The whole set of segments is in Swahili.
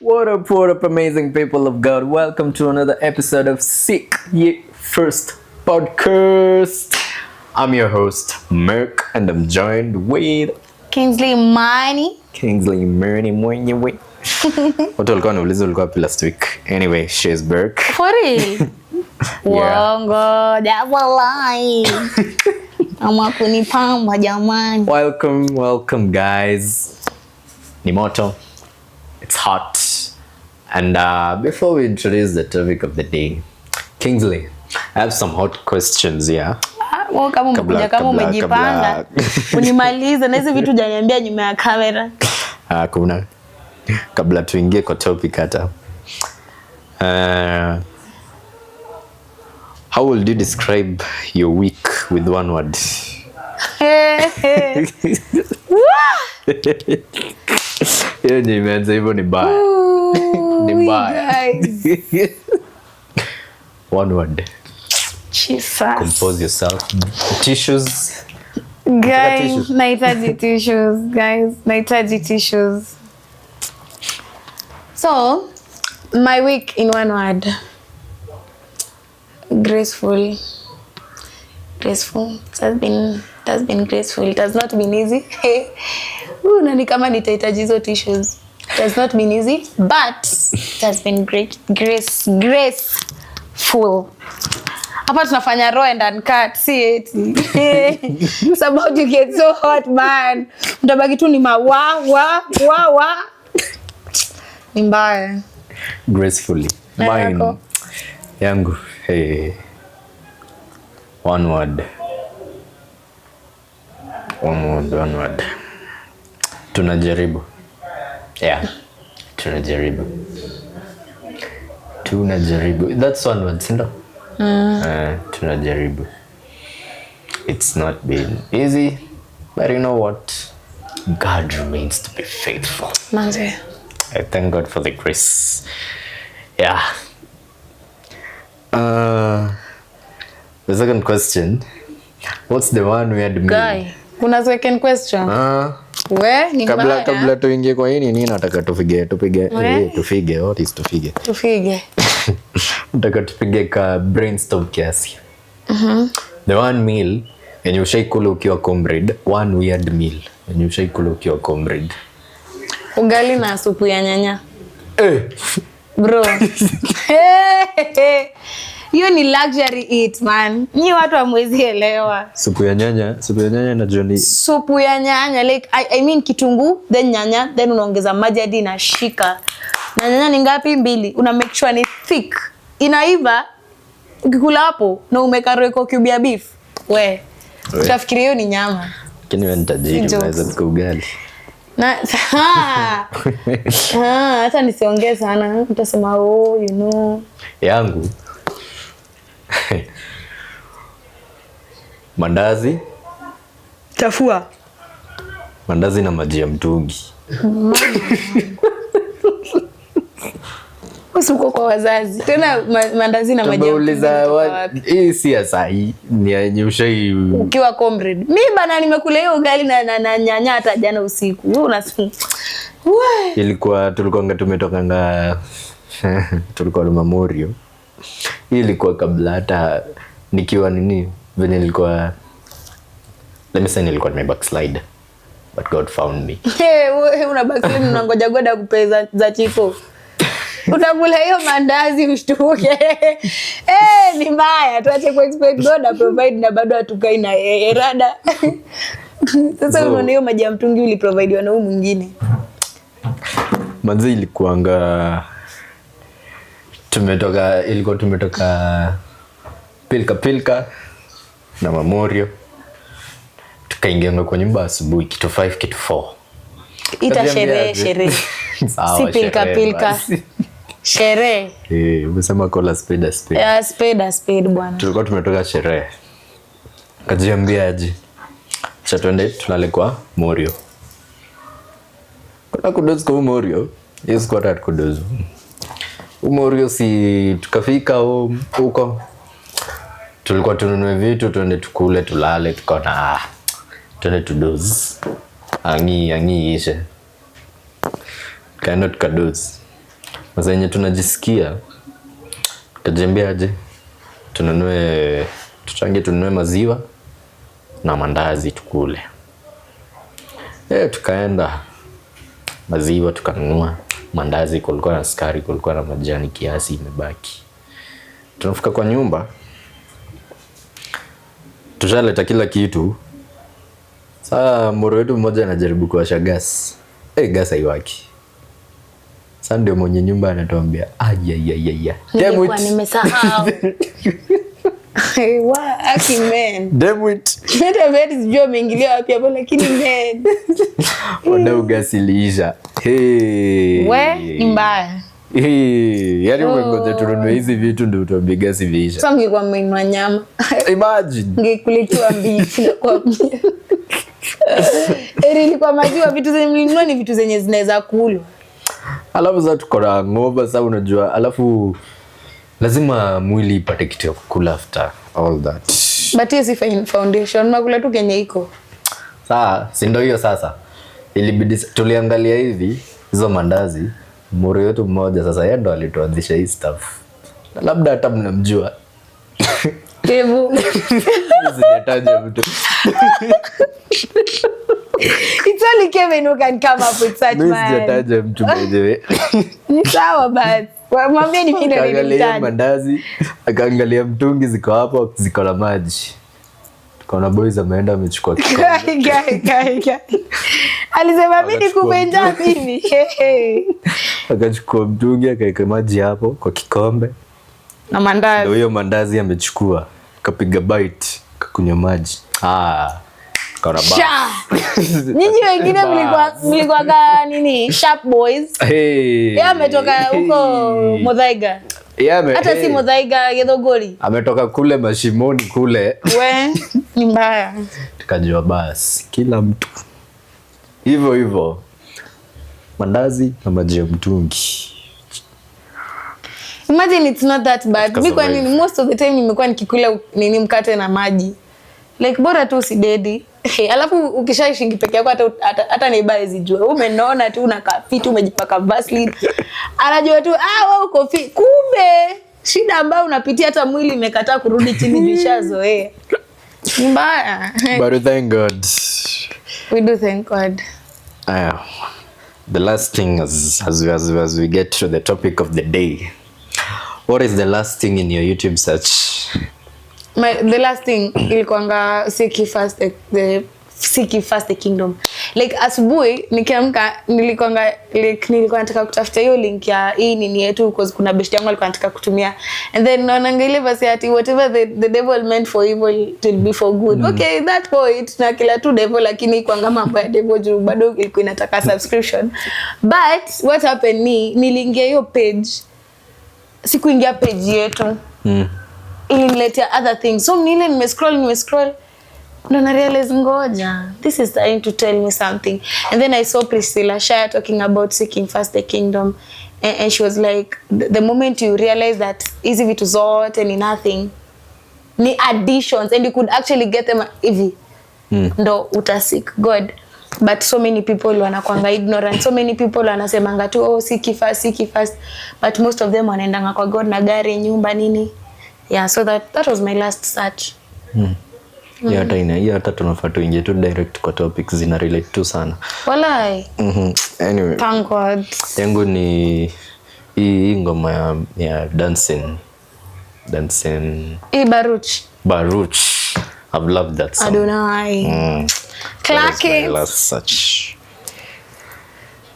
What up, amazing people of God? Welcome to another episode of Seek Ye First Podcast. I'm your host, Merk, and I'm joined with Kingsley Mani. Kingsley mwenyewe. Watu walikuwa wanauliza ulikuwa wapi last week. Anyway, she's back. For real? Wongo, that's a lie. Ama kunipamba jamani. Welcome guys. Ni moto. It's hot. And before we introduce the topic of the day, Kingsley, I have some hot questions here. Kama umekuja kama umejipanga unimalize na hizo vitu hujaniambia nyuma ya kamera. Kuna kabla tuingie kwa topic hata. How would you describe your week with one word? Hiyo ndio imeanza hivyo ni baya. Ni baya. One word. Jesus. Compose yourself. Tissues. Guys, nahitaji tissues. Guys, nahitaji tissues. So, my week in one word. Graceful. Graceful. It has been graceful. It has not been easy. Nani kama nitahitaji hizo tissues. It has not been easy, but it has been great. Graceful. Hapa tunafanya raw and uncut, see it. It's about to get so hot, man. Mtabaki tu ni wa. Ni mbaya. Gracefully. Mine. Yangu. Hey. One word. Tunajaribu. Yeah. Tunajaribu. That's one word, sindo? Tunajaribu. It's not been easy, but you know what? God remains to be faithful. Manze. I thank God for the grace. Yeah. The second question. What's the one we had? Guy, kuna second question? We ni mbaya. Kabla tuingie kwa nini nataka tupige. What is tupige? Tupige. Nataka tupige ka brainstorm kiasi. The one meal yenye ushaikula ukiwa comrade, one weird meal yenye ushaikula ukiwa comrade. Ugali na supu ya nyanya. Bro. Hiyo ni luxury eat, man. Ni watu hamwezi elewa. Supu ya nyanya na Johnny. Supu ya nyanya like I mean kitunguu then nyanya then unaongeza maji hadi inashika. Na nyanya ni ngapi? 2. Una make sure ni thick. Inaiva ukikula hapo na umeka roiko cube ya beef. Utafikiria hiyo ni nyama. Lakini wewe nitajiri unaweza tuka ugali. Na hata nisiongee sana. Utasema you know. Yangu. Mandazi. Chafua. Mandazi na maji ya mtungi. Usuko kwa wazazi. Tena mandazi na maji ya mtungi. Hii si ya sahi. Ni ya nyushai. Ukiwa comrade. Mimi bana nimekula hiyo ugali na nyanya hata jana usiku. Wewe unasikia. Tulikuwa tumetokanga tulikuwa Memorial. Hii ilikuwa kabla hata nikiwa venye nilikuwa nilikuwa backslide, but God found me. Una backslide unangoja goda kupeza za chifo. Utakula hiyo mandazi ushtuke. Ni mbaya. Tuache ku expect God provide na bado hatukai na erada. Sasa unaona hiyo maji ya mtungi uliprovidewa na huyu mwingine. Manzi ilikuanga tumetoka pilka na Memorial. Tukaingia kwa nyumba asubuhi kitu 5 kitu 4. Ita sherehe. Si pilka. Sherehe. Umesema call spade. Spade bwana. Tulikuwa tumetoka sherehe. Kajiambia aje. Cha twende tulale kwa Memorial. Kuna kudozi kwa Memorial. Yes kwa tatu kudozi. Memorial si tukafika huko. Tulikuwa tununue vitu tuende tukule tulale tukaona tuende tudozi. Angi ishe. Cannot kadozi. Mazenye tunajisikia tutajembea aje, tununue maziwa na mandazi tukule. Tukaenda maziwa tukanunua, mandazi kulikuwa na sukari, kulikuwa na majani kiasi imebaki. Tunafika kwa nyumba, tushaleta kila kitu. Saa moro wetu mmoja anajaribu kuwasha gas. Gas haiwaki. Sasa ndio mwenye nyumba anatuambia, "Ayayayaya. Nilikuwa nimesahau." Aki man. Damn it. Hata vile sijui ameingilia wapi hapo lakini man. Wadau gas iliisha. We ni mbaya. Yaani umengoja tununue hizi vitu ndio tuambie gas iliisha. Sasa ngekuwa mmeinua nyama. Imagine. Ngekuletea mbichi na kwa mia. Ilikuwa maziwa, vitu zenye mlinunua ni vitu zenye zinaweza kulwa. Alafu sasa tuko na ng'ombe sasa unajua, alafu lazima mwili ipate kitu ya kukula after all that. But hiyo si foundation, makula tu kenye iko. Saa, si ndio hiyo sasa. Ilibidi tuliangalia hivi hizo mandazi, moro yetu mmoja sasa yeye ndo alituanzisha hii stuff. Na labda hata mnamjua. Hebu. Sijataja mtu. It's only Kevin who can come up with such man. Sijataja mtu by the way. Ni sawa basi. Mwambie ni vile nilitaja mandazi, akaangalia mtungi ziko hapo, ziko na maji. Tukaona boys ameenda amechukua kikombe. Gai. Alisema mimi nikupenja mimi. Akachukua mtungi akaweka maji hapo kwa kikombe. Na mandazi. Ndio hiyo mandazi amechukua. Kapiga bite, kakunywa maji. Kaona basi. Nyinyi wengine mlikuwa nini? Sharp boys. Yeye ametoka huko Muthaiga. Hata si Muthaiga, Githunguri. Ametoka kule mashimoni kule. We, ni mbaya. Tukajua basi kila mtu hivyo mandazi na maji ya mtungi. Imagine it's not that bad. Mimi kwa nini most of the time nimekuwa nikikula nini mkate na maji. Like bora tu usidedi. Alafu ukishaishi peke yako hata neighbor azijua. Umenaona tu unakaa fit umejipaka Vaseline. Anajua tu wewe uko fit. Kumbe shida ambayo unapitia hata mwili imekataa kurudi chini nishazoea. Ni mbaya. But thank God. We do thank God. The last thing as we get to the topic of the day. What is the last thing in your YouTube search? The last thing ilikuanga seek first the kingdom. Like asubuhi nikiamka nilikuwa nataka kutafuta hiyo link ya hii nini yetu because kuna best yangu alikuwa anataka kutumia, and then naona ile basi ati whatever the devil meant for evil it will be for good. Okay, that point na kila tu devil, lakini kwanga mambo ya devil juu bado ilikuwa inataka subscription. But what happened niliingia hiyo page, sikuingia page yetu. Iliniletea other things. So nile nimescroll ndo na realize ngoja, this is trying to tell me something. And then I saw Priscilla Shire talking about seeking first the kingdom, and she was like, the moment you realize that hizi vitu zote ni nothing, ni additions, and you could actually get them hivi, ndo utasik God. But so many people wanakuanga ignorant. So many people wanasemanga tu seek first, but most of them wanaendanga kwa God na gari, nyumba, nini. Yeah, so that was my last search. Hata tunafaa tuingie tu direct kwa topics zina relate tu sana. Walai. Anyway. Thank God. Yangu ni hii ngoma ya dancing. Baruch. I've loved that song. Adonai. Classic.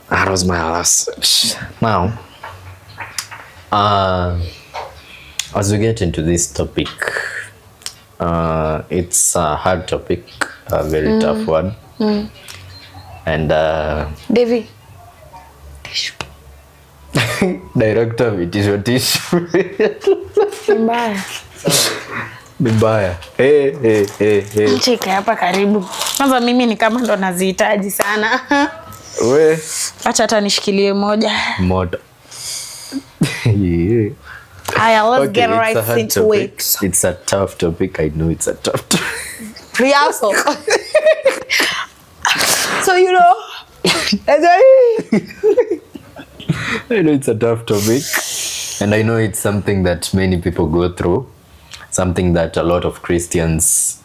That was my last search. Now, as we get into this topic, it's a hard topic, a very tough one. And Devi. Director vitisho. Mbaya. Hey. Chika hapa karibu. Kwanza mimi ni kama ndo nazihitaji sana. We. Acha hata nishikilie moja. Moto. Let's get right into it. It's a tough topic. I know it's a tough topic. Rehearsal. So you know, I know it's a tough topic, and I know it's something that many people go through, something that a lot of Christians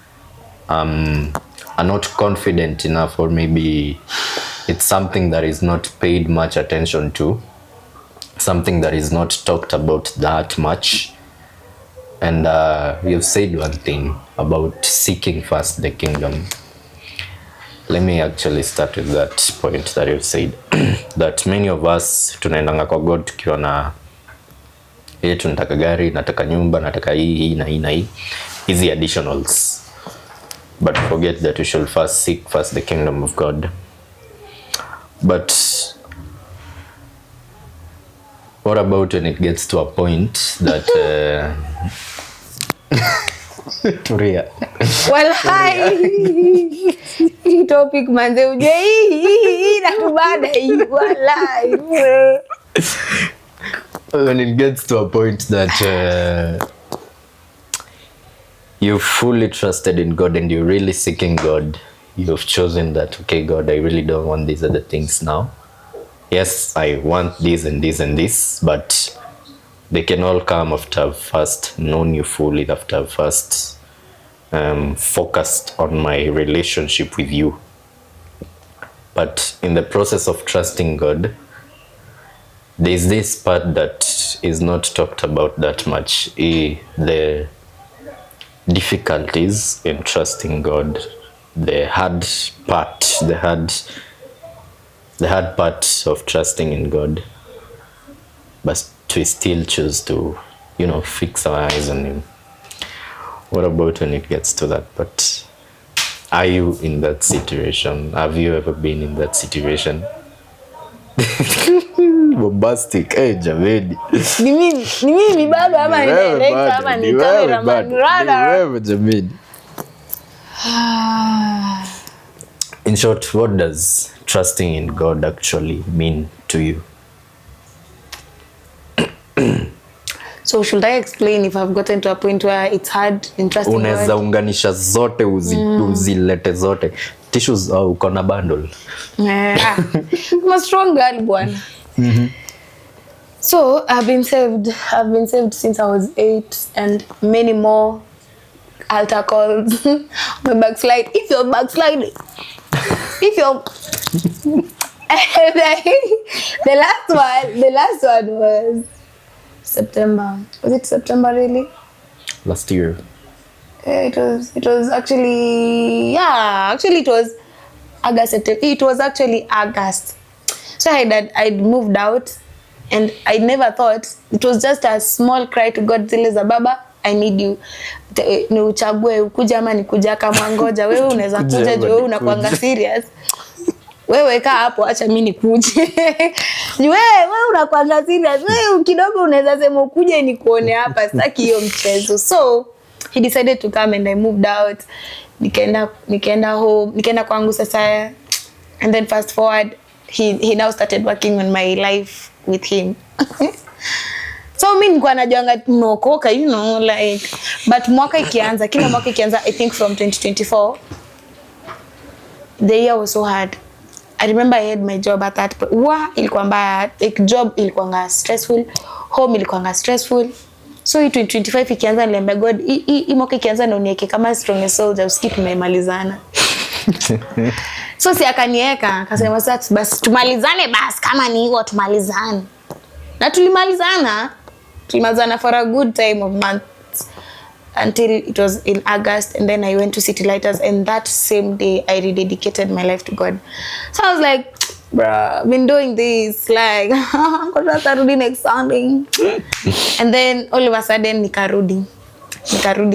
are not confident enough, or maybe it's something that is not paid much attention to, something that is not talked about that much. And you've said one thing about seeking first the kingdom. Let me actually start with that point that you've said. That many of us tunaendanga kwa God tukiwa na tunataka gari, nataka nyumba, nataka hii na hii na hii, easy additionals, but forget that we should first seek first the kingdom of God. But what about when it gets to a point that Turia. Well, hi. Hii topic manze uje hii na kubada hii wallahi. When it gets to a point that you fully trusted in God and you're really seeking God, you've chosen that, okay, God, I really don't want these other things now. Yes, I want this and this and this, but they can all come after I've first known you fully, after I've first focused on my relationship with you. But in the process of trusting God, there's this part that is not talked about that much. The difficulties in trusting God, the hard part, the hard part of trusting in God, but we still choose to, fix our eyes on Him. What about when it gets to that? But are you in that situation? Have you ever been in that situation? Bombastic. Hey, Jamedi. Ni mimi bado ama ni director ama ni cameraman? Wewe Jamedi. In short, what does trusting in God actually mean to you? So should I explain if I've gotten to a point where it's hard in trusting God? Unaweza unganisha zote uzilete zote. Tissues uko na bundle. I'm a strong girl bwana. So I've been saved since I was 8, and many more altar calls. My backslide. If you're backsliding, the last one was September. Was it September really? Last year. It was actually, it was August, September. It was actually August. So I'd moved out, and I never thought, it was just a small cry to God, zile za baba, I need you. Ni uchague ukuja ama nikuja kama ngoja. Wewe unaweza kuja juu wewe unakuanga serious. Wewe kaa hapo acha mimi nikuje. Wewe unakuanga serious. Wewe kidogo unaweza sema ukuje nikuone hapa, sitaki hiyo mchezo. So he decided to come and I moved out. Nikaenda home, nikaenda kwangu sasa. And then fast forward, he now started working on my life with him. So mimi nilikuwa najuanga tumeokoka, like, but kila mwaka ikianza, I think from 2024, the year was so hard. I remember I had my job at that, but ilikuwa mbaya. Like, job ilikuwa stressful, home ilikuwa stressful. So 2025 ikianza nilimwambia God, hii mwaka ikianza na uniweke kama strongest soldier, usikip tumemalizana. So si akaniweka, akasema sasa basi tumalizane basi, kama ni hiyo tumalizane. Na tulimalizana for a good time of months until it was in August, and then I went to City Lighters, and that same day I rededicated my life to God. So I was like, bruh, I've been doing this, like, I'm going to start next Sunday. And then all of a sudden nikarudi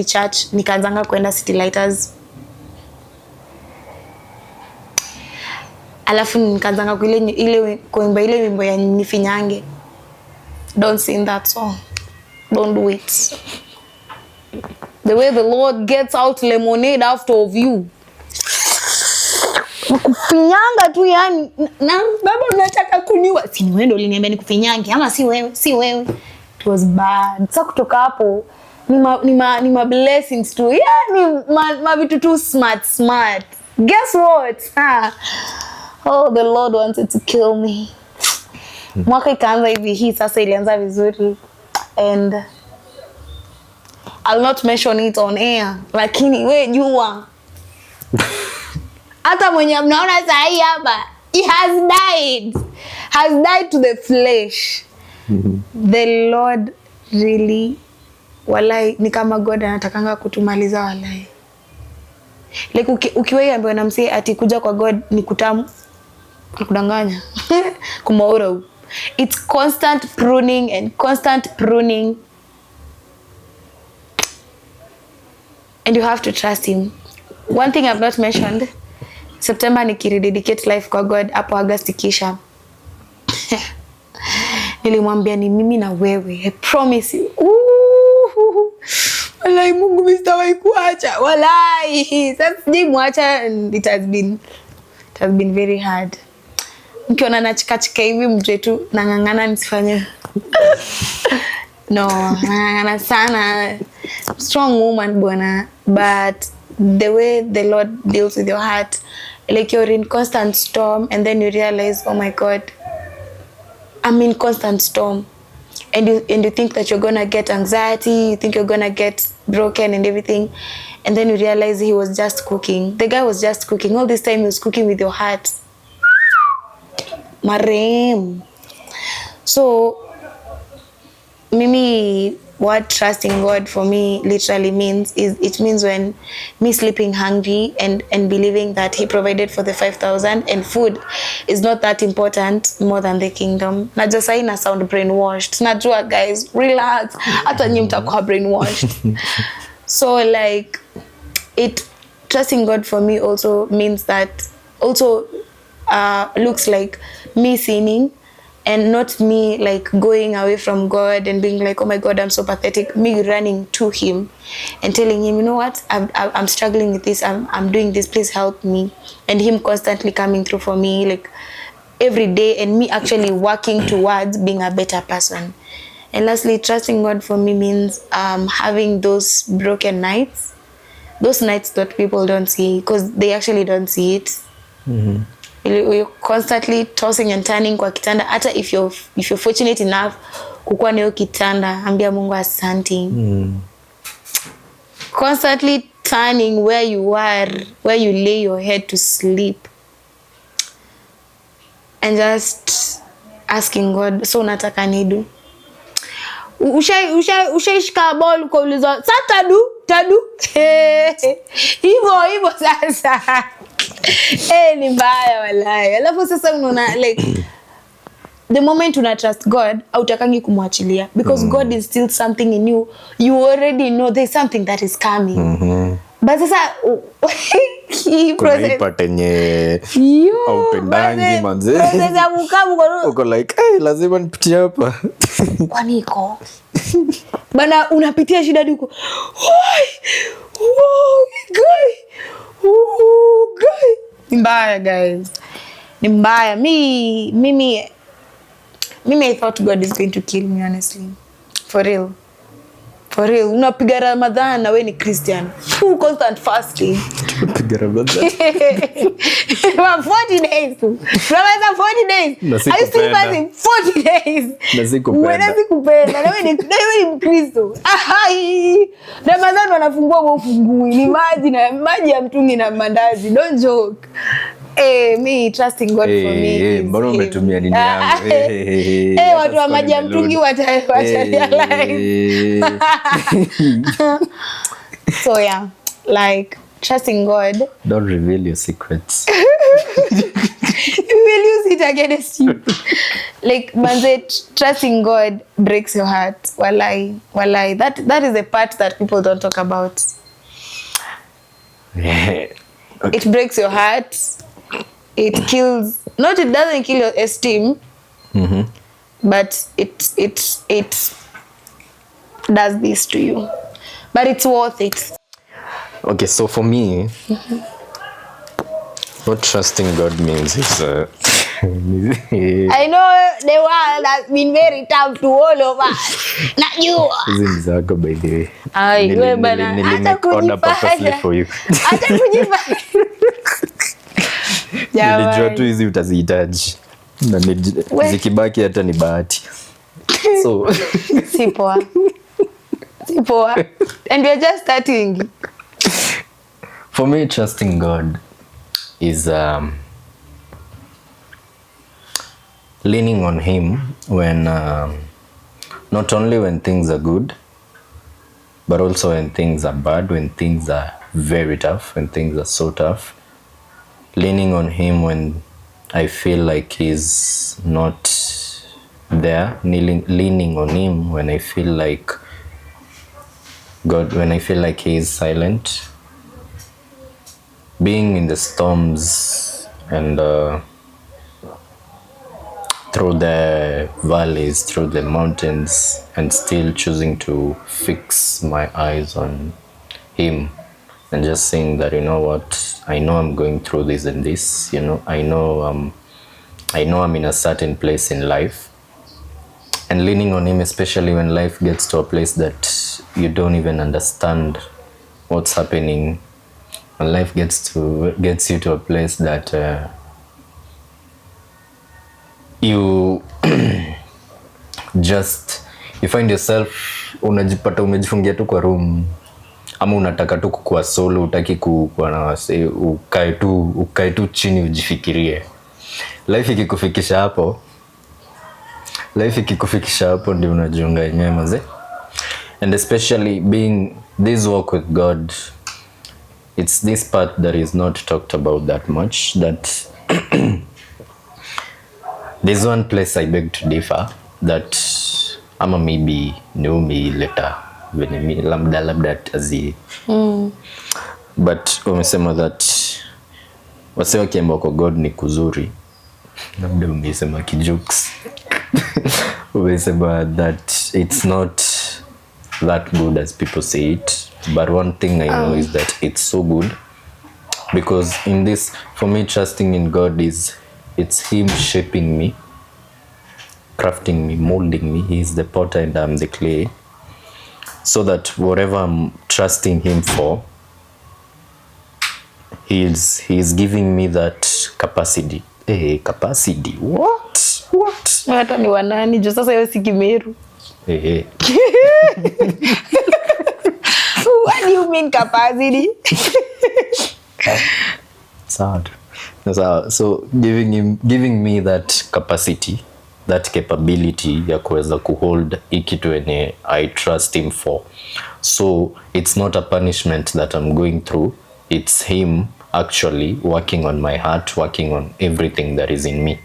church, nikaanzanga kwenda City Lighters. Alafu nikaanzanga kuimba ile wimbo ya nifinyange. Don't sing that song. Don't do it. The way the Lord gets out lemonade after of you. Kufinyanga tu yani, na baba unataka kuniua. Si wewe ndio uliniambia nikufinyange ama si wewe. It was bad. Sasa kutoka hapo ni ma blessings tu. Yani ma vitu tu smart. Guess what? Oh, the Lord wanted to kill me. Mwaka ikaanza hivi, hii sasa ilianza vizuri, and I'll not mention it on air, lakini we jua hata mwenye mnaona saa hii hapa, he has died to the flesh. The Lord really, walai, ni kama God anatakanga kutumaliza walai. Like ukiwahi ambaye namsee ati kuja kwa God ni kutamu, kudanganya. Kumaura. It's constant pruning and constant pruning. And you have to trust him. One thing I've not mentioned, September nikidedicate life kwa God, hapo August kisha. Nilimwambia ni mimi na wewe. I promise you. Walai Mungu msitawahi kuacha. Walai. Sasa sijimwacha, and it has been very hard. Mkiona nachika hivi mje tu nangangana nisifanye. No, nangangana sana. Strong woman bwana, but the way the Lord deals with your heart, like you're in constant storm and then you realize, oh my God, I'm in constant storm, and you think that you're gonna get anxiety, you think you're gonna get broken and everything, and then you realize he was just cooking. The guy was just cooking. All this time he was cooking with your heart. Marem. So Mimi, what trusting God for me literally means is, it means when me sleeping hungry and believing that he provided for the 5,000, and food is not that important more than the kingdom. Najua sahi na sound brainwashed. Najua guys, relax. Hata nyinyi mtakuwa brainwashed. So like, trusting God for me also means that, also looks like me sinning, and not me like going away from God and being like, oh my God, I'm so pathetic. Me running to him and telling him, you know what, I'm struggling with this, I'm doing this, please help me. And him constantly coming through for me like every day, and me actually working towards being a better person. And lastly, trusting God for me means having those broken nights, those nights that people don't see, because they actually don't see it. Mm-hmm. You're constantly tossing and turning kwa kitanda. Hata if you're fortunate enough kukua na hiyo kitanda, ambia Mungu asante. Constantly turning where you are, where you lay your head to sleep, and just asking God, so unataka nidu? Ushaishika ball ukauliza sasa tadu hivyo sasa. Ni mbaya walai. Alafu sasa unaona like the moment una trust God, hautakangi kumwachilia, because God is still something in you. You already know there's something that is coming. But sasa hii process ipatenye aupendangi manze. Sasa uko like, hey, lazima nipitie hapa. Kwani iko? Bana unapitia shida duko. Guy. Ni mbaya guys. Ni mbaya. Mimi I thought God is going to kill me, honestly. For real. Unapiga Ramadhan na wewe ni Christian. Full constant fasting. Unapiga Ramadhan. 40 days. Ramadhan 40 days. Are you still fasting 40 days? Nasikupenda. Na wewe ni Mkristo. Ramadhan wanafungua ufungui. Ni maji ya mtungi na mandazi. Don't joke. Me trusting God for me. Mbona umetumia nini yangu? Watu wa maji ya mtungi watarealize. So yeah, like trusting God. Don't reveal your secrets. You will use it against you. Like manze, trusting God breaks your heart. Walai. That is the part that people don't talk about. Okay. It breaks your heart. It kills. Not, it doesn't kill your esteem. But it does this to you. But it's worth it. Okay, so for me, what trusting God means is I know the world has been very tough to all of us. Not you. Hizi zako by the way. Wewe bana, hata kujifanya for you. Hata kujifanya. Nilijua tu hizi utazihitaji. Na zikibaki hata ni bahati. So si poa. Si poa. And we're just starting. For me, trusting God is leaning on Him when not only when things are good, but also when things are bad, when things are very tough, when things are so tough. Leaning on Him when I feel like He's not there. Leaning on Him when I feel like when I feel like He is silent. Being in the storms and through the valleys, through the mountains, and still choosing to fix my eyes on Him and just saying that, you know what, I know I'm going through this and this, I know I'm in a certain place in life, and leaning on Him, especially when life gets to a place that you don't even understand what's happening, when life gets you to a place that you you find yourself unajipata umejifungia tu kwa room, ama unataka tu kukua solo, utaki kuwa na wase, ukae tu chini ujifikirie. Life ikikufikisha hapo ndio unajiunga yenyewe maze. And especially being this walk with God, it's this part that is not talked about that much, that there's one place I beg to differ, that ama maybe know me later when me labda tazi. But umesema that wase wakiamba kwa God ni kuzuri, labda umesema kijokes. Umesema that it's not that good as people say it, but one thing I know is that it's so good, because in this, for me, trusting in God it's Him shaping me, crafting me, molding me. He is the potter and I'm the clay, so that whatever I'm trusting Him for, He is giving me that capacity. Capacity? What? Hata ni wanani juu sasa hiyo si Kimeru. What do you mean capacity? Sad. So giving me that capacity, that capability ya kuweza kuhold ikitu ene I trust Him for. So it's not a punishment that I'm going through. It's Him actually working on my heart, working on everything that is in me.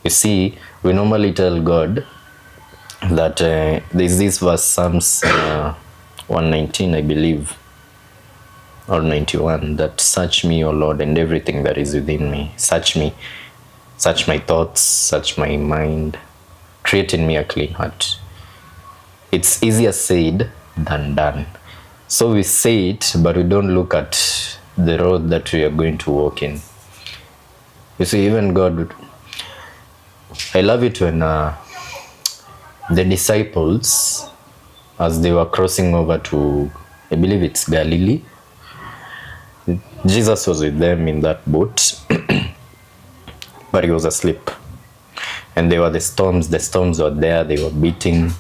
You see, we normally tell God that there's this verse, Psalms 119, I believe, or 91, that search me, O Lord, and everything that is within me. Search me, search my thoughts, search my mind, create in me a clean heart. It's easier said than done. So we say it, but we don't look at the road that we are going to walk in. You see, even God, I love it when the disciples, as they were crossing over to, I believe it's Galilee, Jesus was with them in that boat, but He was asleep. And there were the storms were there, they were beating,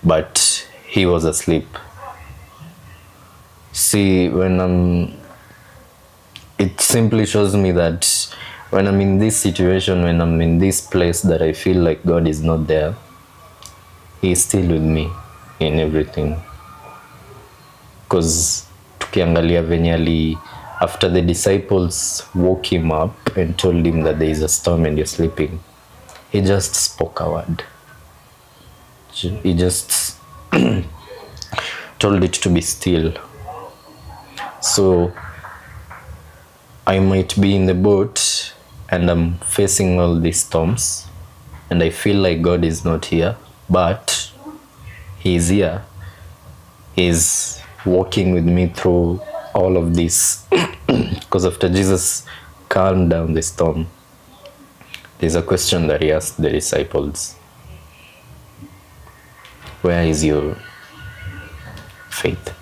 but He was asleep. See, it simply shows me that when I'm in this situation, when I'm in this place that I feel like God is not there, He is still with me in everything. Because tukiangalia venye after the disciples woke Him up and told Him that there is a storm and you're sleeping, He just spoke a word. He just told it to be still. So I might be in the boat and I'm facing all these storms and I feel like God is not here, but He is here. He is walking with me through all of this. Because after Jesus calmed down the storm, there's a question that He asked the disciples: where is your faith?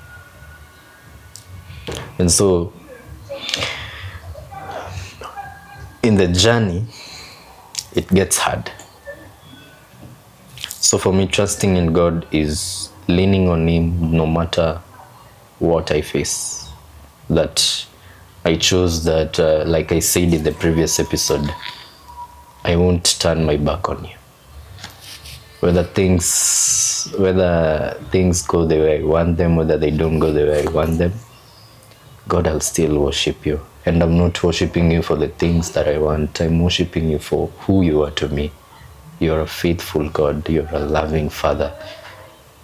And so in the journey, it gets hard. So for me, trusting in God is leaning on Him no matter what I face. That I chose that, like I said in the previous episode, I won't turn my back on you. Whether things go the way I want them, whether they don't go the way I want them, God, I'll still worship you. And I'm not worshiping you for the things that I want. I'm worshiping you for who you are to me. You're a faithful God. You're a loving Father.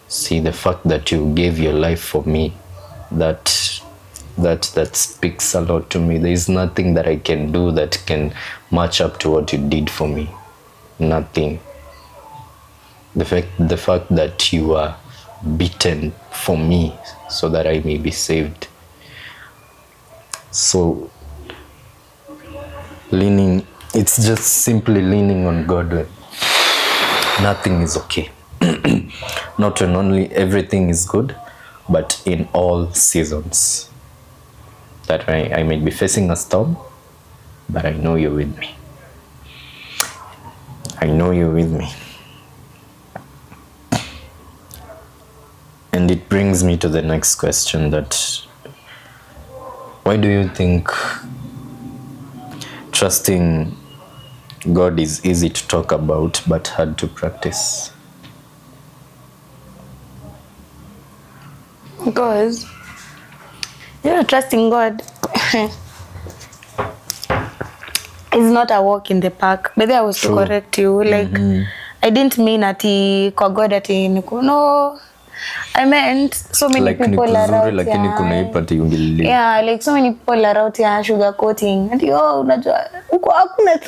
See, the fact that you gave your life for me, that speaks a lot to me. There is nothing that I can do that can match up to what you did for me. Nothing. The fact that you are beaten for me so that I may be saved. So it's just simply leaning on God when nothing is okay. Not when only everything is good, but in all seasons. That I may be facing a storm, but I know you're with me. I know you're with me. And it brings me to the next question, that why do you think trusting God is easy to talk about but hard to practice? Because trusting God is not a walk in the park. Maybe I was to correct you. Like, I didn't mean ati kwa God ati no. I meant so many like people are out here. Yeah, like so many people are out here sugar coating. And unajua uko hakuna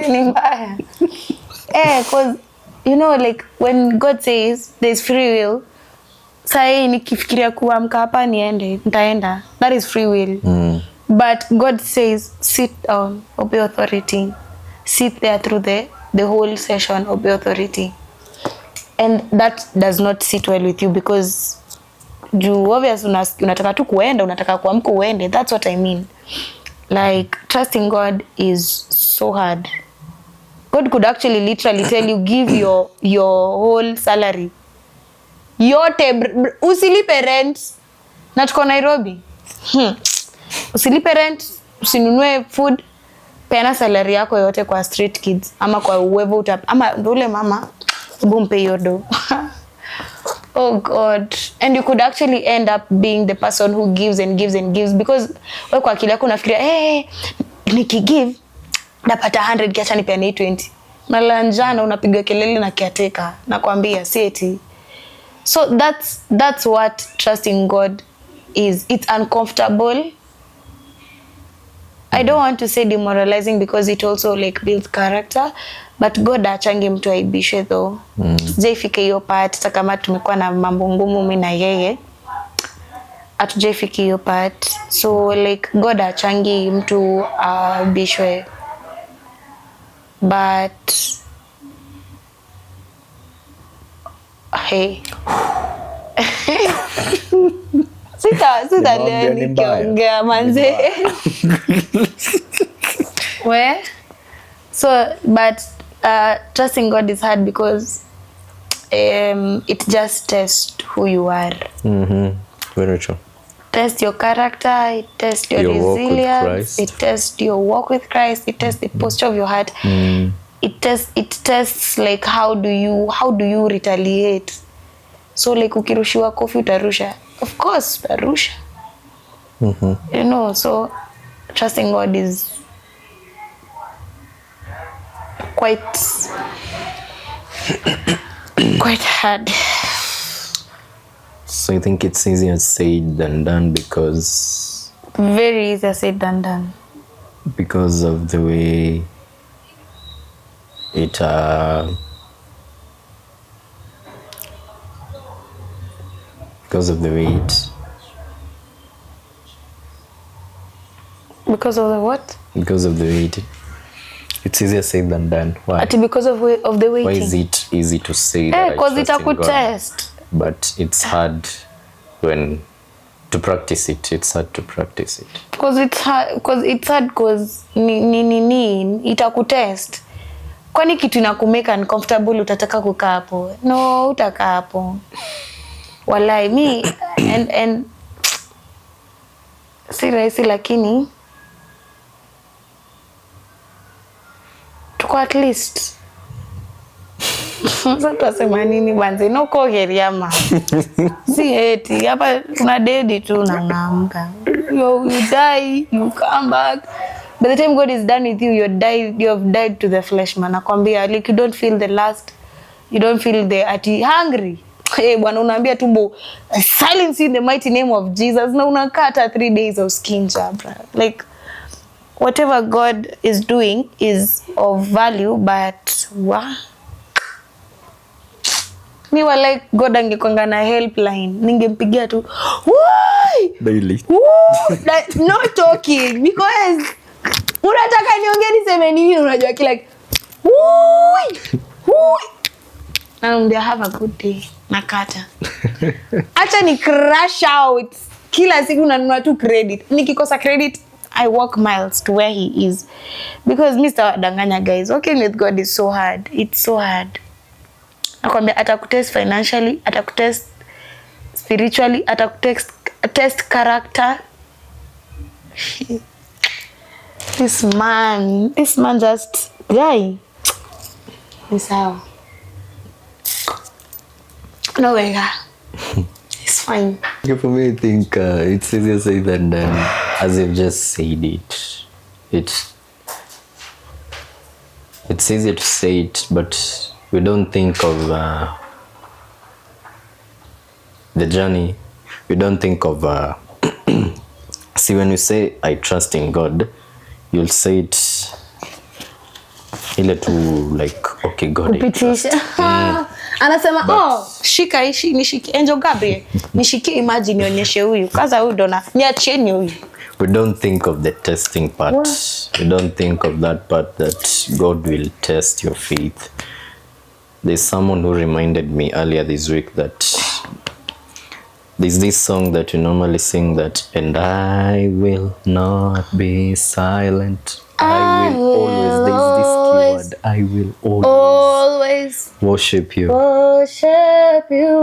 ni mbaya. Cause like when God says there's free will, sai nikifikiria kuamka hapa niende, nitaenda. That is free will. But God says sit down, obey authority. Sit there through the whole session, obey authority. And that does not sit well with you because you obviously unataka tu kuenda, unataka kuamka uende. That's what I mean. Like, trusting God is so hard. God could actually literally tell you, give your whole salary. Yote, usilipe rent. Na tuko Nairobi. Usilipe rent, usinunue food, peana salary yako yote kwa street kids. Ama kwa uwevo ama ule mama, bumpe yodo. Oh God. And you could actually end up being the person who gives and gives and gives. Because wewe kwa akili yako unafikiria, nikigive, napata 100 kiacha nipeane 20. Nalanjana unapiga kelele na kiateka. Nakwambia, si eti. So that's what trusting God is. It's uncomfortable. I don't want to say demoralizing because it also like builds character, but God achangi mtu aibishe though. Sijaifika hiyo part, hata kama tumekuwa na mambo ngumu mimi na yeye. Hatujaifika hiyo part. So like God achangi mtu aibishwe. But hey. Sita leo nikiongea manze. Where? So, but trusting God is hard because it just tests who you are. Very true. Test your character, it tests your resilience, it tests your walk with Christ, it tests the posture of your heart. It tests like how do you retaliate. So like ukirushiwa kofi utarusha. Of course utarusha. So trusting God is quite hard. So I think it's easier said than done because... Very easier said than done. Because of the way it... Because of the way it... Because of the what? Because of the way it... It's easier said than done. Why? Because of the waiting. Why is it easy to say that because it a good test. But it's hard when to practice it. It's hard to practice it. Because it's hard because ni itakutest. Kwani kitu inakumeka uncomfortable utataka kukaa hapo? No, utakaa hapo. Walai me and si rahisi lakini tuko at least sasa tutasema nini banze no koheriama si eti hapa tuna dedi tu na ngamka you die you come back by the time God is done with you you have died to the flesh man nakwambia like you don't feel the lust you don't feel the hungry bwana unaambia tumbo silence in the mighty name of Jesus na unakata 3 days of skin jabra like whatever God is doing is of value but mi wa like God angekwanga na helpline ningempigia tu why daily like no talking because unataka niongee niseme nini unajua kila why and they have a good day nakata acha ni crash out kila siku nanunua tu credit nikikosa credit I walk miles to where he is because Mr. Danganya guys working with God is so hard. It's so hard. Nakwambia atakutest financially, atakutest spiritually, atakutest character. This man just guy is how no way. It's fine. For me, I think it's easier said than done. As you've just said it, it's easier to say it, but we don't think of the journey. We don't think of see, when you say I trust in God, you'll say it ile tu like okay God I trust. Anasema shika ishi nishiki Angel Gabriel nishiki imagine nionyeshe huyu kaza huyu dona niacheni huyu. We don't think of the testing part. What? We don't think of that part that God will test your faith. There's someone who reminded me earlier this week that there's this song that you normally sing that and I will not be silent. I will always, there's this keyword, I will always worship you.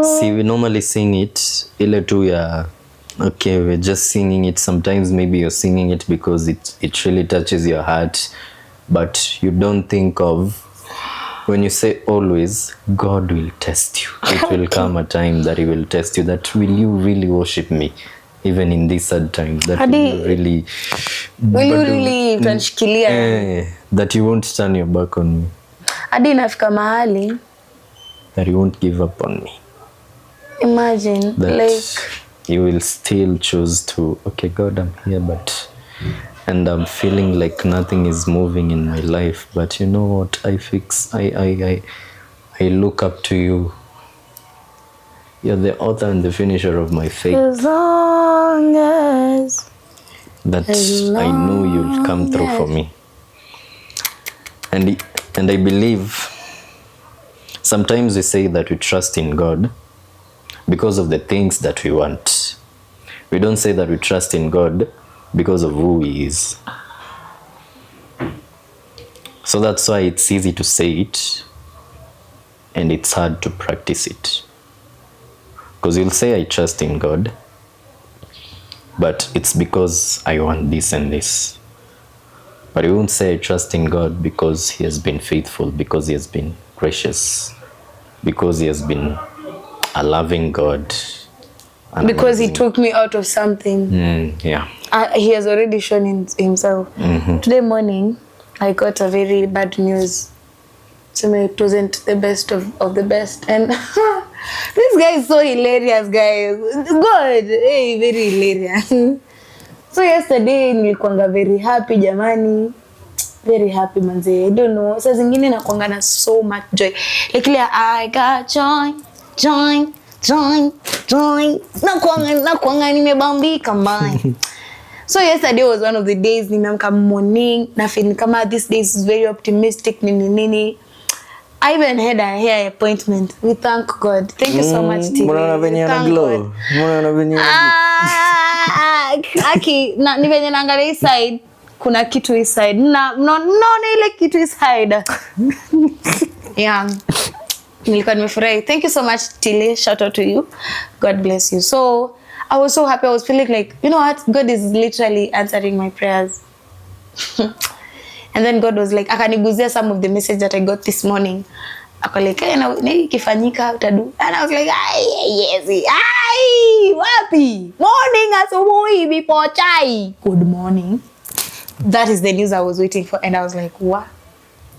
See, we normally sing it ile tu ya okay, we're just singing it. Sometimes maybe you're singing it because it really touches your heart, but you don't think of when you say always, God will test you. It will come a time that he will test you, that will you really worship me even in these sad times, that will you really utanishikilia that you won't turn your back on me, hadi inafika mahali that you won't give up on me. Imagine that like you will still choose to okay God, I'm here and I'm feeling like nothing is moving in my life, but you know what, I look up to you. You're the author and the finisher of my faith. As long as I know you'll come through for me. And I believe sometimes we say that we trust in God because of the things that we want. We don't say that we trust in God because of who he is. So that's why it's easy to say it and it's hard to practice it. Because you'll say I trust in God, but it's because I want this and this. But you won't say I trust in God because he has been faithful, because he has been gracious, because he has been a loving God. Because he took me out of something. Yeah. He has already shown himself. Today morning, I got a very bad news. So it wasn't the best of the best. And this guy is so hilarious, guys. God, hey, very hilarious. So yesterday, nilikuanga very happy, jamani. Very happy, manze. I don't know. Saa zingine nakuanga na so much joy. Like, I got joy. Nakuanga nimebambika, man. So yesterday was one of the days nimeamka morning na feel kama this day is very optimistic nini. I even had a hair appointment. We thank God. Thank you so much, T. Mbona venye na glow? Mbona venye aki na ni venye naangalia hii side kuna kitu hii side naona ile kitu hii side. Yeah. Nilikuwa nimefurahi. Thank you so much Tilly, shout out to you. God bless you. So I was so happy. I was feeling like, you know what, God is literally answering my prayers. And then God was like, akaniguzia some of the message that I got this morning. Ako like, na ikifanyika utadu. And I was like, yes. Wapi? Morning asubuhi before chai. Good morning. That is the news I was waiting for. And I was like, what?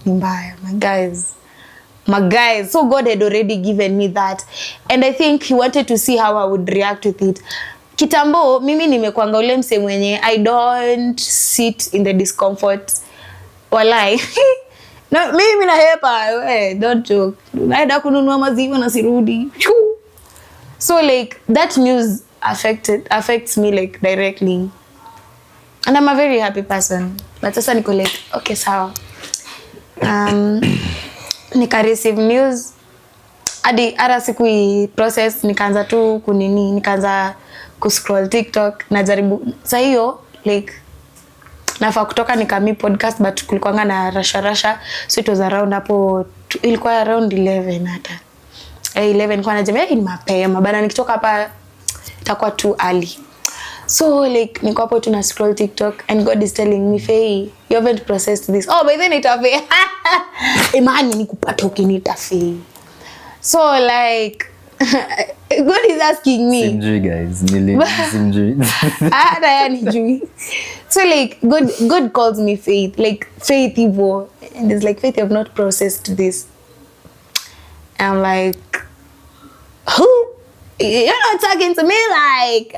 Mbaya, my guys. So God had already given me that. And I think he wanted to see how I would react with it. Kitambo, mimi nimekuanga ule mse mwenye I don't sit in the discomfort. Walai. No, mimi nahepa. Don't joke. Naenda kununua maziwa na sirudi. So like that news affects me like directly. And I'm a very happy person. But sasa niko like, okay, sawa. Nika receive news. Hadi ara siku i process nikaanza tu nikaanza kuscroll TikTok najaribu. Sasa hiyo like nafaa kutoka nikami podcast but kulikuwa na rasha so it was around hapo ilikuwa around 11 hata 11 kwa najambia ni mapema bana nikitoka hapa itakuwa too early. So like niko hapo tu na scroll TikTok and God is telling me, Faye, you haven't processed this. Oh, by then itafe. Imani nikupata ukinitafe. So like God is asking me. Simjui guys, simjui. Hata yanijui. So like God calls me Faith, like Faith Ivo, and it's like, Faith, you have not processed this. I'm like, who? You're not talking to me like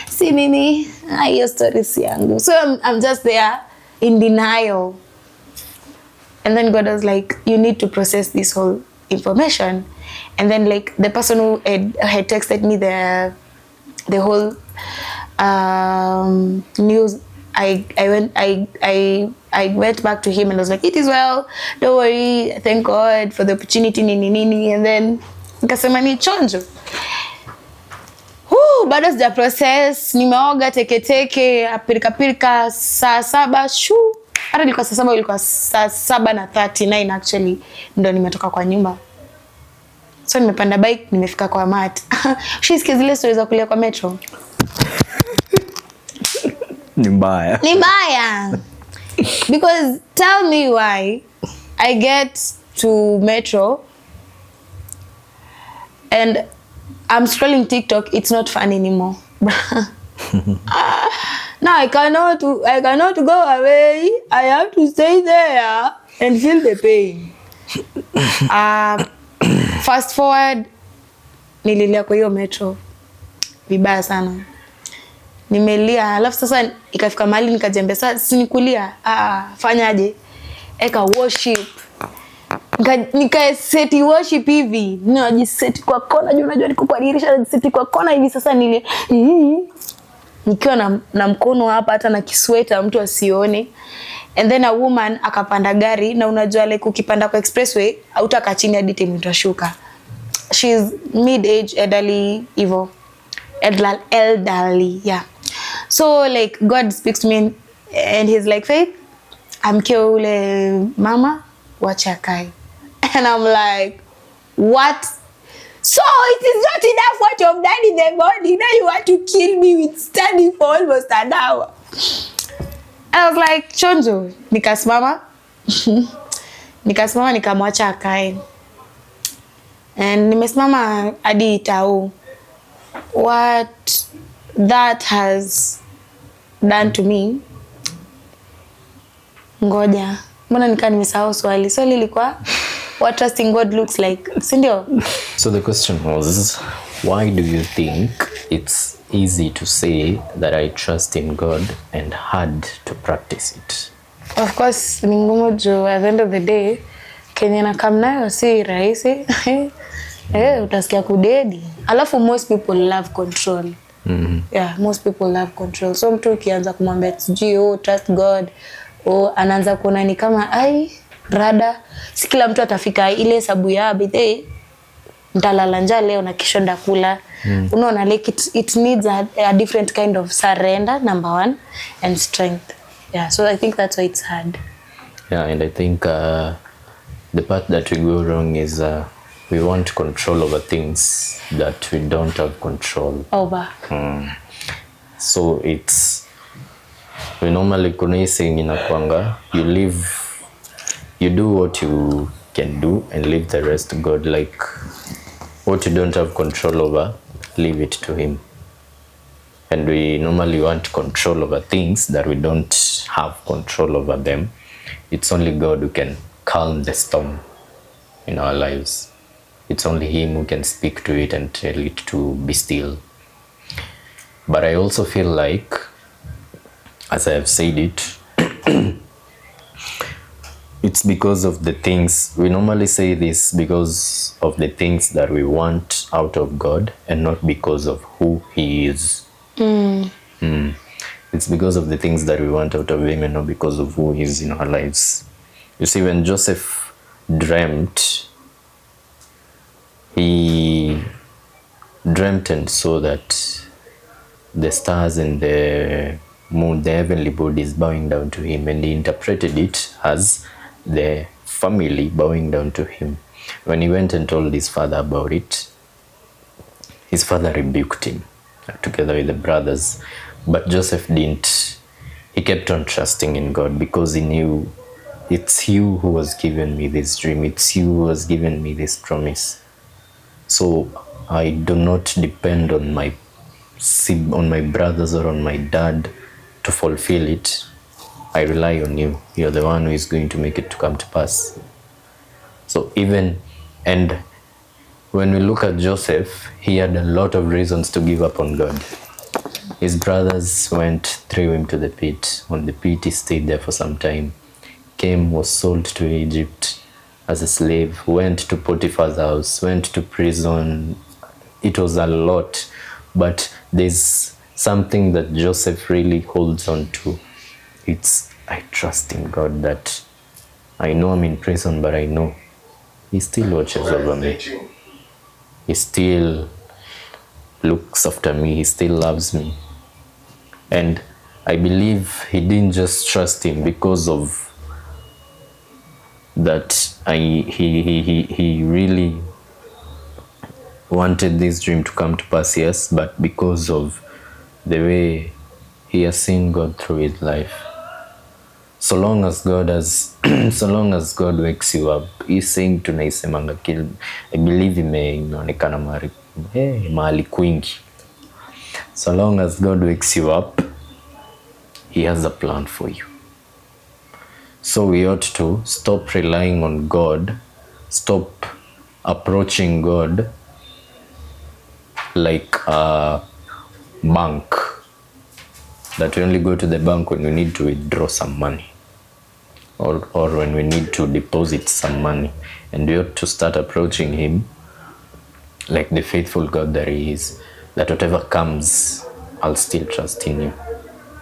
see nini hiyo stories yangu. So I'm just there in denial. And then God was like, you need to process this whole information. And then like the person who had texted me the whole news, I went back to him and I was like, it is well, don't worry, thank God for the opportunity nini. And then nikasema ni chonjo. Bado sija process, nimeoga teke apirika saa 7 shu. Hata ilikuwa saa 7 ilikuwa saa 7:39 actually ndo nimetoka kwa nyumba. So nimepanda bike nimefika kwa mat. Shisikia zile stories za kulia kwa metro. Ni mbaya. Because tell me why I get to metro and I'm scrolling TikTok, it's not fun anymore. Now I cannot go away. I have to stay there and feel the pain. Fast forward, nililia kwa hiyo metro vibaya sana. Nimelia, alafu sasa ikafika mahali nikajembe sasa sinikulia. Fanyaje? Eka worship. Nika seti worship hivi. Najiseti kwa kona, unajua niko kwa dirisha najiseti kwa kona hivi sasa nikiwa na mkono hapa hata na kisweta mtu asione. And then a woman akapanda gari na unajua like ukipanda kwa expressway hautaka chini hadi time utashuka. She's mid-age elderly evil. Elderly, yeah. So like God speaks to me and he's like, Faith, amkio ule mama wacha kai. And I'm like, what? So it is not enough what you've done in the body. Now you want to kill me with standing for almost an hour. I was like, chonjo. Nikasimama nikamwacha akae. And nimesimama hadi tao. What that has done to me. Ngoja. Mbona nikaa nimesahau swali. Swali lilikuwa what trusting God looks like. Sindio? So the question was, why do you think it's easy to say that I trust in God and hard to practice it? Of course, ni ngumu juu at the end of the day, Kenya na kamnayo si rahisi. Utasikia kudedi. Alafu most people love control. Yeah, most people love control. So mtu ukianza kumwambia sijui trust God, anaanza kuona ni kama rada, si kila mtu atafika ile hesabu ya birthday nitalala njaa leo na kesho ndakula. Unaona, like it needs a different kind of surrender, number one, and strength. Yeah, so I think that's why it's hard. Yeah, and I think the part that we go wrong is we want control over things that we don't have control over. So it's, we normally kuna hii saying inakwanga, you do what you can do and leave the rest to God. Like what you don't have control over, leave it to him. And we normally want control over things that we don't have control over them. It's only God who can calm the storm in our lives. It's only him who can speak to it and tell it to be still. But I also feel like, as I have said it, it's because of the things, we normally say this because of the things that we want out of God and not because of who he is. It's because of the things that we want out of him and not because of who he is in our lives. You see, when Joseph dreamt, he dreamt and saw that the stars and the moon, the heavenly bodies bowing down to him, and he interpreted it as the family bowing down to him. When he went and told his father about it, his father rebuked him together with the brothers. But Joseph didn't. He kept on trusting in God because he knew, it's you who has given me this dream. It's you who has given me this promise. So I do not depend on my brothers or on my dad to fulfill it. I rely on you. You're the one who is going to make it to come to pass. So and when we look at Joseph, he had a lot of reasons to give up on God. His brothers threw him to the pit. On the pit, he stayed there for some time. Was sold to Egypt as a slave, went to Potiphar's house, went to prison. It was a lot, but there's something that Joseph really holds on to. It's, I trust in God that I know I'm in prison, but I know he still watches over me. He still looks after me. He still loves me. And I believe he didn't just trust him because of that he really wanted this dream to come to pass, yes, but because of the way he has seen God through his life. So long as God wakes you up, he's saying tunaisemanga kill, I believe imeonekana mahali kwingi. So long as God wakes you up, he has a plan for you. So we ought to stop relying on God, stop approaching God like a bank, that we only go to the bank when we need to withdraw some money or when we need to deposit some money. And we ought to start approaching him like the faithful God that he is, that whatever comes, I'll still trust in you.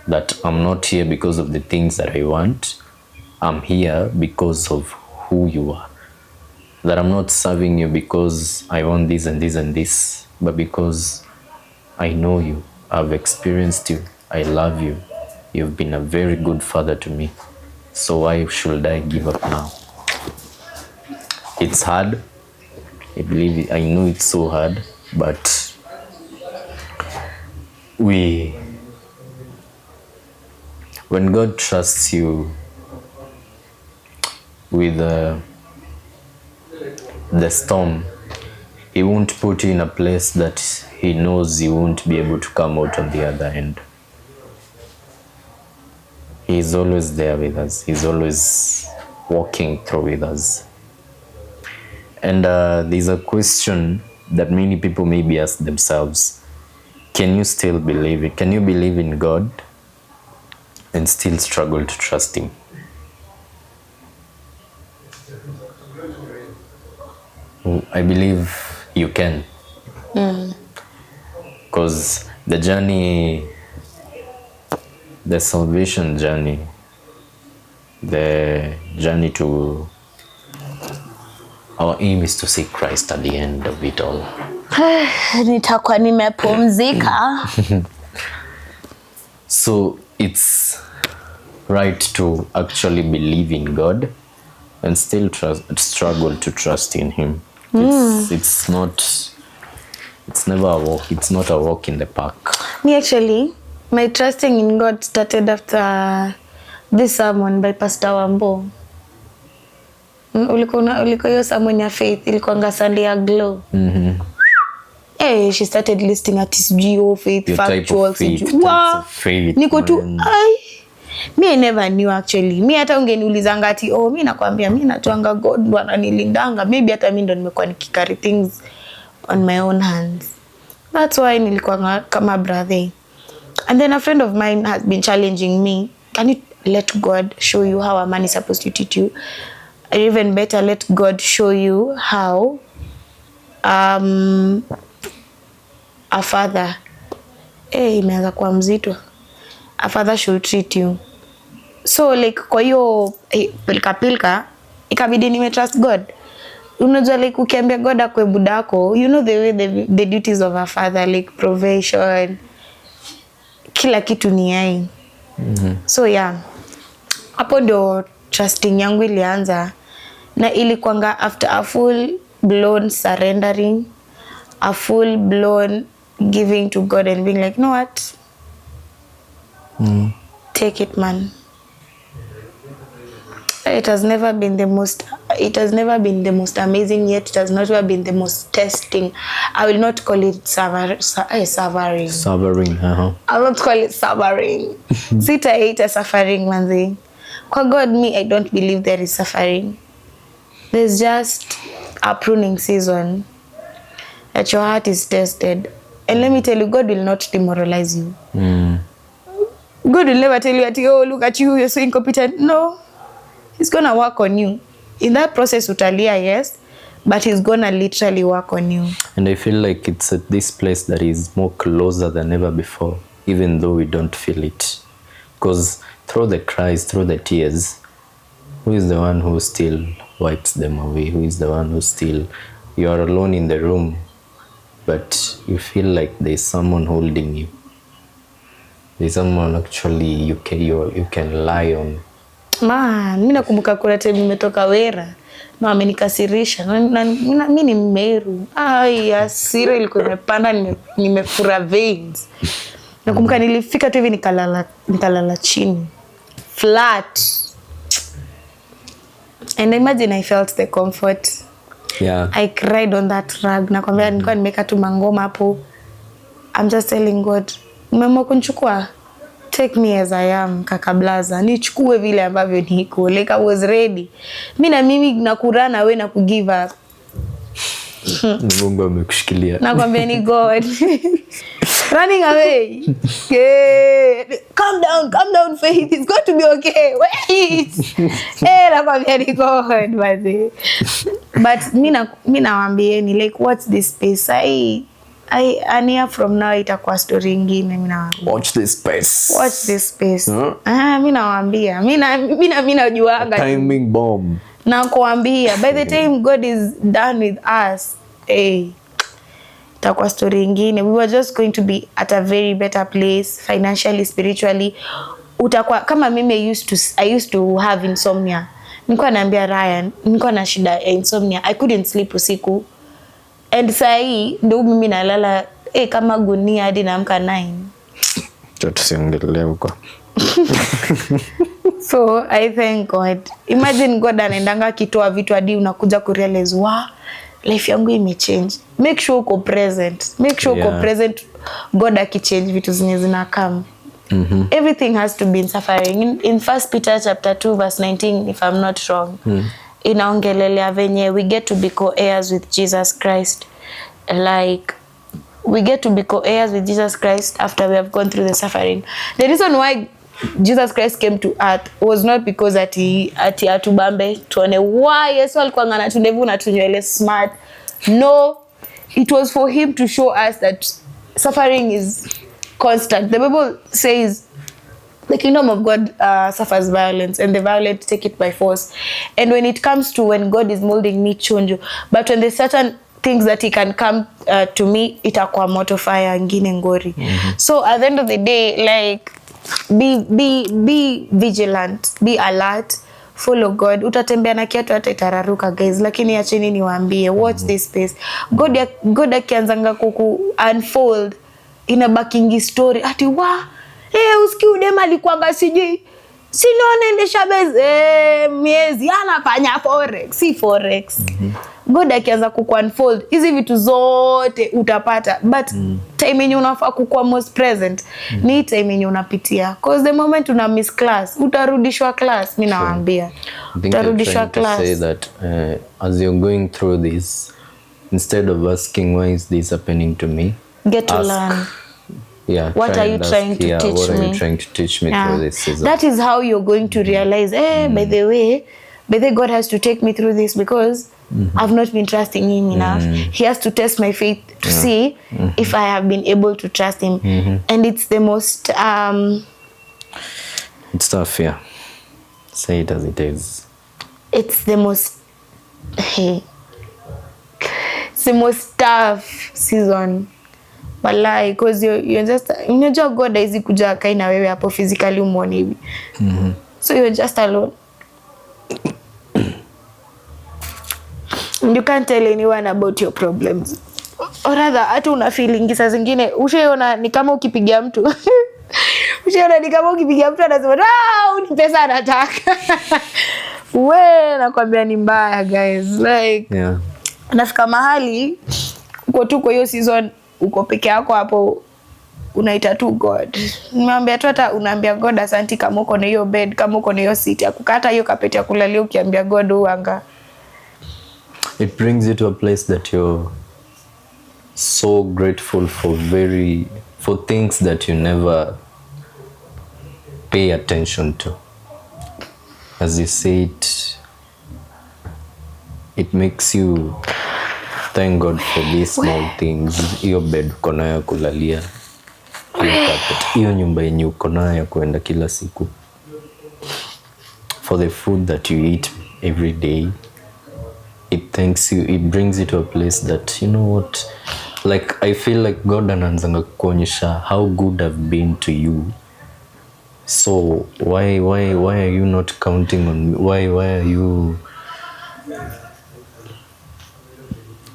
That I'm not here because of the things that I want. I'm here because of who you are. That I'm not serving you because I want this and this and this, but because I know you, I've experienced you, I love you. You've been a very good father to me. So why should I give up now? It's hard. I know it's so hard, but when God trusts you with the storm, he won't put you in a place that he knows you won't be able to come out on the other end. He's always there with us. He's always walking through with us. And there's a question that many people maybe ask themselves. Can you still believe it? Can you believe in God and still struggle to trust him? I believe you can. Because the journey, the salvation journey, the journey to our aim is to see Christ at the end of it all. Nitakuwa nimepumzika. So it's right to actually believe in God and still struggle to trust in him. It's never a walk. It's not a walk in the park. Me actually, my trusting in God started after this sermon by Pastor Wambo. Ulikuwa hiyo sermon ya faith, ilikuwa Sunday ya Glow. Hey, she started listing artistic faith, factual faith. Niko tu me I never knew actually. Me hata ungeniulizanga ati mi nakwambia mi natuanga God ndo ananilindanga. Maybe hata mimi ndo nimekuwa nikicarry things on my own hands. That's why nilikuwa kama brother. And then a friend of mine has been challenging me. Can you let God show you how a man is supposed to treat you? Or even better, let God show you how a father imeanza kuwa mzito. A father should treat you. So like kwa hiyo pilka ikabidi nime trust God. Unajua like ukiambia God akwe budako, you know the way the duties of a father, like provision, kila kitu ni yeye. So yeah, hapo ndo trusting yangu ilianza, na ilikuanga after a full blown surrendering, a full blown giving to God and being like, you know what, take it, man. It has never been the most amazing, yet it has never been the most testing. I will not call it suffering. I will not call it suffering. Sitaita suffering, manzi. Kwa God, me, I don't believe there is suffering. There's just a pruning season that your heart is tested. And let me tell you, God will not demoralize you. God will never tell you, oh, look at you, you're so incompetent. No. He's gonna work on you. In that process, utalia, yes, but he's gonna literally work on you. And I feel like it's at this place that is more closer than ever before, even though we don't feel it. Because through the cries, through the tears, who is the one who still wipes them away? Who is the one who still, you are alone in the room, but you feel like there's someone holding you. There's someone actually you can lie on. Man, mimi nakumbuka kuna time nimetoka Wera na amenikasirisha. Mimi ni Meru. Hasira ilikuwa imepanda, nimefura veins. Nakumbuka nilifika tu hivi nikalala chini. Flat. And imagine I felt the comfort. Yeah. I cried on that rug. Nakwambia nilikuwa nimeka tu mangoma hapo. I'm just telling God, umeamua kunichukua? Take me as I am, kakablaza. Nichukue vile ambavyo niko. Like I was ready. Mimi nakurana we na kugive up. Mungu amekushikilia. Nakwambia ni God. Running away. Yeah. Calm down, Faith. It's going to be okay. Wait. Nakwambia ni God, but mimi nawaambieni, like, what's this space? And here from now itakuwa story nyingine. Watch this space. Mimi nawaambia. Mimi najuanga. Timing bomb. Na kuambia by the time God is done with us, itakuwa story nyingine. We were just going to be at a very better place financially, spiritually. Utakuwa kama mimi I used to have insomnia. Nilikuwa naambia Ryan, nilikuwa na shida ya insomnia. I couldn't sleep usiku. And sai ndo mimi nalala kama gunia hadi naamka 9. Tusiongelee huko. So I thank God. Imagine God anaendanga kitoa vitu hadi unakuja kurealize, life yangu imechange. Make sure uko present. Present. God akichange vitu zinakam. Everything has to be in suffering. In 1 Peter chapter 2 verse 19, if I'm not wrong. Inaongelelea venye we get to be co-heirs with Jesus Christ. Like, we get to be co-heirs with Jesus Christ after we have gone through the suffering. The reason why Jesus Christ came to earth was not because ati atubambe tuone why Yesu alikuwa ngana tundevu na tunywele smart. No, it was for him to show us that suffering is constant. The Bible says The kingdom of God suffers violence, and the violent take it by force. And when it comes to when God is molding me chunju, but when there's certain things that he can come to me, itakuwa moto fire ngine ngori. So at the end of the day, like, be vigilant, be alert, follow God. Utatembea na kiatu hata itararuka guys, lakini acheni niwaambie, watch this space. God akianzanga kuku unfold inabakingi story ati usikie udema alikuanga sijui sinaonaendesha miezi anafanya forex, si forex. God akianza kuku unfold hizi vitu zote utapata, but time yenye unafaa kukuwa most present ni time yenye unapitia, cause the moment una miss class utarudishwa class. Mimi nawaambia utarudishwa class. Say that as you're going through this, instead of asking why is this happening to me, get to learn. Yeah, what are you trying to teach me? What are you trying to teach me through this season? That is how you're going to realize, by the way, God has to take me through this because I've not been trusting him enough. He has to test my faith to see if I have been able to trust him. And it's the most it's tough, yeah. Say it as it is. It's the most it's the most tough season. Walai, because you're just, unajua God haizi kuja kai na wewe hapo physically umuone hivi. So you're just alone. You can't tell anyone about your problems. Or rather, hata una feeling saa zingine ushaona ni kama ukipigia mtu. Ushaona ni kama ukipigia mtu anasema, "Ni pesa anataka." Nakwambia ni mbaya guys. Like, nafika mahali uko tu kwa hiyo season, uko peke yako hapo, unaita tu God. Nimeambia tu hata unaambia God asante kama uko na hiyo bed, kama uko na hiyo seat ya kukata hiyo kapeti ya kulalia, ukiambia God uanga. It brings you to a place that you're so grateful for things that you never pay attention to. As you said, it makes you thank God for these small things. Hiyo bed uko nayo kulalia, hiyo nyumba yenye uko nayo kuenda kila siku, for the food that you eat every day. It thanks you, it brings you to a place that, you know what, like I feel like God anaanza kuonyesha how good I've been to you. So why are you not counting on me? Why are you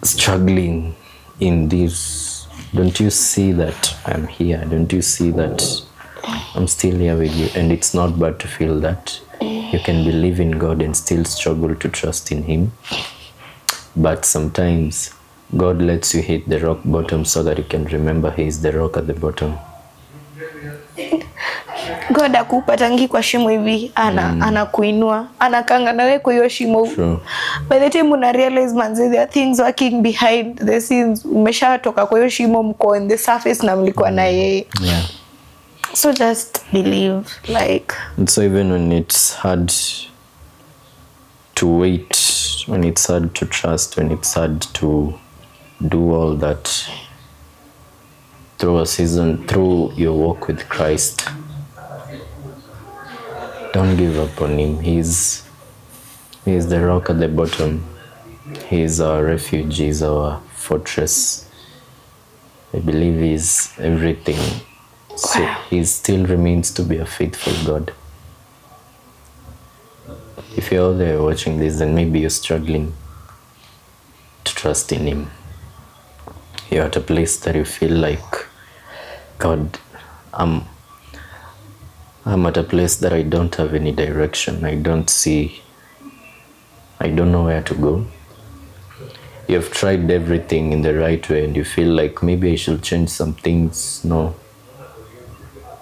struggling in this? Don't you see that I'm here? Don't you see that I'm still here with you? And it's not bad to feel that. You can believe in God and still struggle to trust in him. But sometimes God lets you hit the rock bottom so that you can remember he is the rock at the bottom. God akupatangi kwa shimo hivi, anakuinua, anakanga nawe kwa hiyo shimo. By the time una realize manze, there are things working behind the scenes. Umeshatoka kwa hiyo shimo, mko on the surface na mlikuwa na yeye. So just believe, like. And so even when it's hard to wait, when it's hard to trust, when it's hard to do all that through a season, through your walk with Christ, don't give up on him. He is the rock at the bottom. He is our refuge. He is our fortress. I believe he is everything. So he still remains to be a faithful God. If you're out there watching this, then maybe you're struggling to trust in him. You're at a place that you feel like, God, I'm at a place that I don't have any direction. I don't know where to go. You've tried everything in the right way and you feel like maybe I should change some things. No.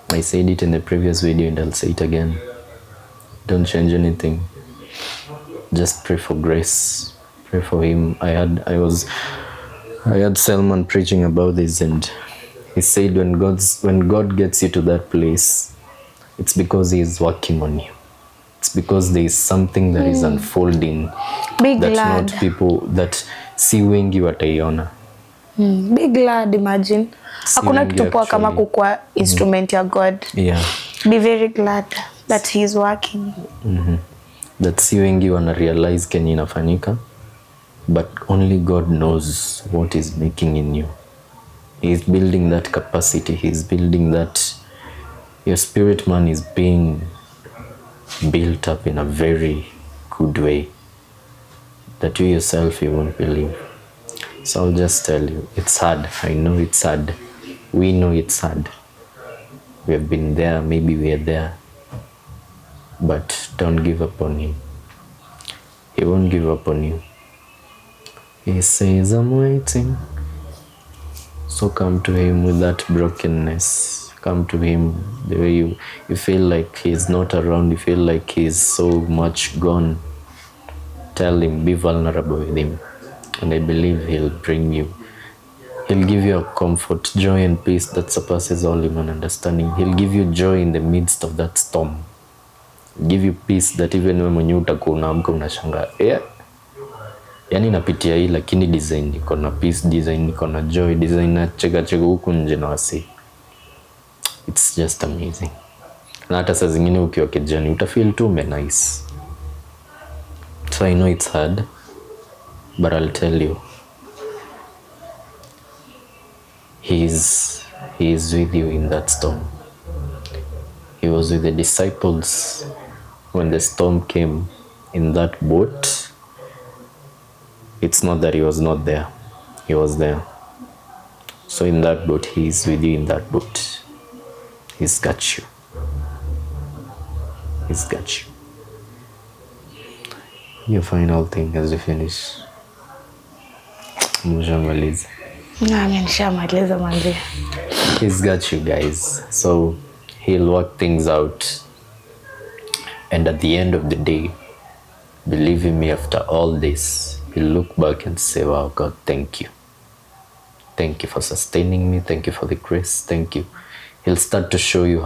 I said it in the previous video and I'll say it again. Don't change anything. Just pray for grace. Pray for him. I had Selman preaching about this and he said when God gets you to that place, it's because he is working on you. It's because there is something that is unfolding. Big that glad. Not people that see wengi wataiona. Big glad, imagine. Hakuna kitu poa kama kukua instrument ya God. be very glad that he is working. That si wengi wana realize kenye inafanyika, but only God knows what is making in you. He is building that capacity. He is building that. Your spirit man is being built up in a very good way that you yourself you won't believe. So I'll just tell you, it's hard. I know it's hard. We know it's hard. We have been there, maybe we are there. But don't give up on him. He won't give up on you. He says, I'm waiting. So come to him with that brokenness. Come to him the way you feel like he's not around. You feel like he's so much gone. Tell him, be vulnerable with him. And I believe he'll bring you. He'll give you a comfort, joy and peace that surpasses all human understanding. He'll give you joy in the midst of that storm. He'll give you peace that even when mwenye utakuwa unaamka unashangaa, yani napitia hii lakini design niko na peace, design niko na joy, design na cheka huku nje na wasi. It's just amazing. Na hata saa zingine ukiwa kijani utafeel tu nice. So I know it's hard, but I'll tell you, He is with you in that storm. He was with the disciples when the storm came in that boat. It's not that he was not there. He was there. So in that boat, he is with you in that boat. He's got you. He's got you. Your final thing as we finish. Mujamaliza. Nishamaliza manzi. He's got you guys. So he'll work things out. And at the end of the day, believe in me, after all this, you'll look back and say, wow, God, thank you. Thank you for sustaining me. Thank you for the grace. Thank you. He'll start to show you how